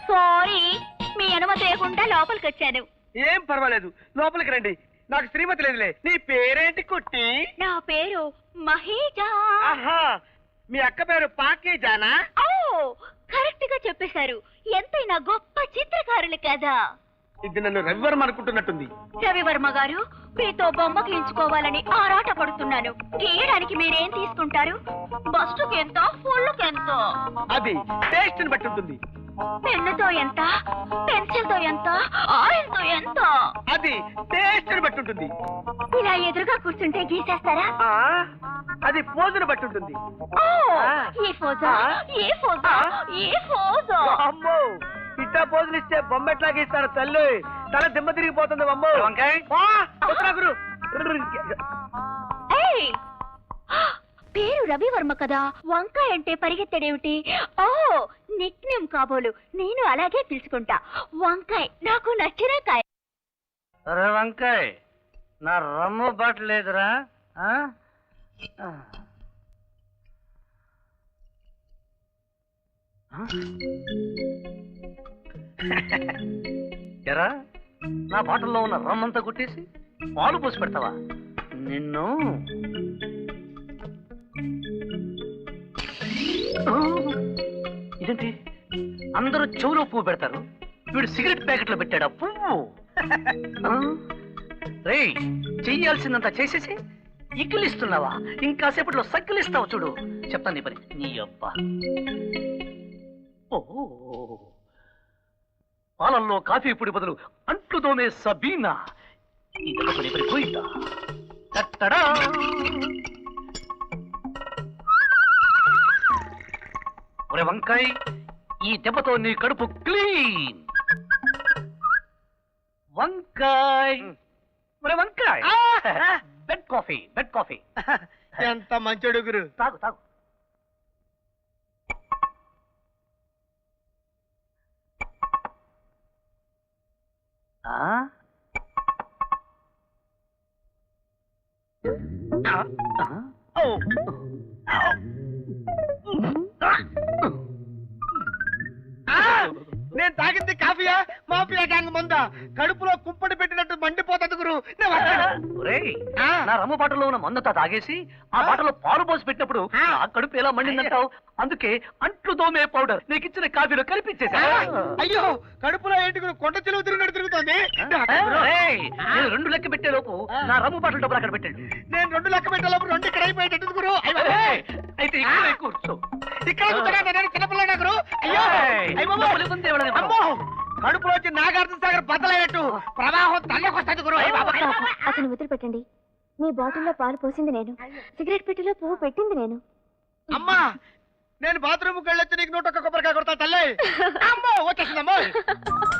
Sorry, మీ అనుమతి లేకుండా లోపలికి వచ్చాను. ఏం పర్వాలేదు, లోపలికి రండి. నాకు శ్రీమతి లేదులే. నీ పేరేంటి కుట్టి? నా పేరు మహేజా. ఆహా, మీ అక్క పేరు పాకేజానా? ఓ, కరెక్ట్ గా చెప్పేశారు. ఎంతైనా గొప్ప చిత్రకారులు కదా. ఇది నన్ను రవివర్మ అనుకుంటున్నట్టుంది. రవివర్మ గారు, మీతో బొమ్మ గీయించుకోవాలని ఆరాట పడుతున్నాను. గీయడానికి మీరేం తీసుకుంటారు? బస్టుకి ఎంత, ఫుల్కి ఎంత? అది టేస్ట్ ని బట్టి ఉంటుంది. పెన్నుతో ఎంత, పెన్సిల్ తో ఎంత, ఆయిల్ తో ఎంత? అది టేస్ట్ ని బట్టి ఉంటుంది. ఇలా ఎదురుగా కూర్చుంటే గీసేస్తారా? అది పోజును బట్టి ఉంటుంది. ఓ, ఈ ఫోజా, ఏ ఫోజా, ఏ ఫోజా? అమ్మో, ఇట్టా పోజులు ఇస్తే బొమ్మ ఎట్లాగా ఇస్తారు తల్లి? తల దిమ్మ తిరిగిపోతుంది అమ్మో. గురు ఏయ్, పేరు రవివర్మ కదా, వంకాయ అంటే పరిగెత్తడేమిటి? ఓ, నిక్ నేమ్ కాబోలు. నేను అలాగే పిలుచుకుంటా. వంకాయ్ నాకు నచ్చిన కాయ. అరే వంకాయ్, నా రమ్ము బాటలేదురా? ఎరా, నా బాటల్లో ఉన్న రమ్మంతా కొట్టేసి పాలు పోసి పెడతావా? నిన్ను ఇదేంటి, అందరూ చెవులో పువ్వు పెడతారు, వీడు సిగరెట్ ప్యాకెట్లో పెట్టాడా పువ్వు? రే, చెయ్యాల్సిందంతా చేసేసి ఇక్కిలిస్తున్నావా? ఇంకాసేపట్లో సక్కిలిస్తావు చూడు. చెప్తాను నీ పని. నీ అబ్బా, పాలల్లో కాఫీ పొడి బదులు అంట్లు తోమే సబీనా. ఇది పని పడిపోయిందా? తట్టడా, ఒరే వంకాయ్, ఈ దెబ్బతో నీ కడుపు క్లీన్. వంకాయ్, ఒరే వంకాయ్, బెడ్ కాఫీ, బెడ్ కాఫీ. ఎంత మంచోడు గురు. తాగు తాగు. నేను తాగింది కాఫీయా, మాఫియా గ్యాంగ్ మందా? కడుపులో కుప్పటి పెట్టినట్టు మండిపోతుంది గురు. నా రమ్ము బాటలో ఉన్న మందంతా తాగేసి ఆ బాటలో పాలు పోసి పెట్టినప్పుడు ఆ కడుపు ఎలా మండిందంటావు? అందుకే అంట్లు దోమే పౌడర్ నీకు ఇచ్చిన కాఫీలో కలిపించేసా. అయ్యో, కడుపులో ఏంటి గురు, కొండ చెలువు తిరిగినట్టు తిరుగుతోంది. నేను 2 లెక్క పెట్టే లోపు నా రమ్ము బాటల డబ్బులు అక్కడ పెట్టండి. నేను 2 లెక్క పెట్టే లోపు 2 ఇక్కడ అయిపోయేటట్టు గురు. అయితే ఇక్కడ కూర్చో. ఇక్కడ చిన్నపిల్లడా గురు? అయ్యో, అమ్మో, కడుపులో వచ్చి నాగార్జున సాగర్ బద్దలైనట్టు ప్రవాహం తల్లకొస్తుంది గురు. అతను వదిలిపెట్టండి. మీ బాటిల్లో పాలు పోసింది నేను, సిగరెట్ పెట్టిలో పువ్వు పెట్టింది నేను. అమ్మా, నేను బాత్రూమ్కి వెళ్ళొచ్చి నీకు 101 కొబ్బరికాయ కొడతా తల్లి. అమ్మో, వచ్చేసిందమ్మో.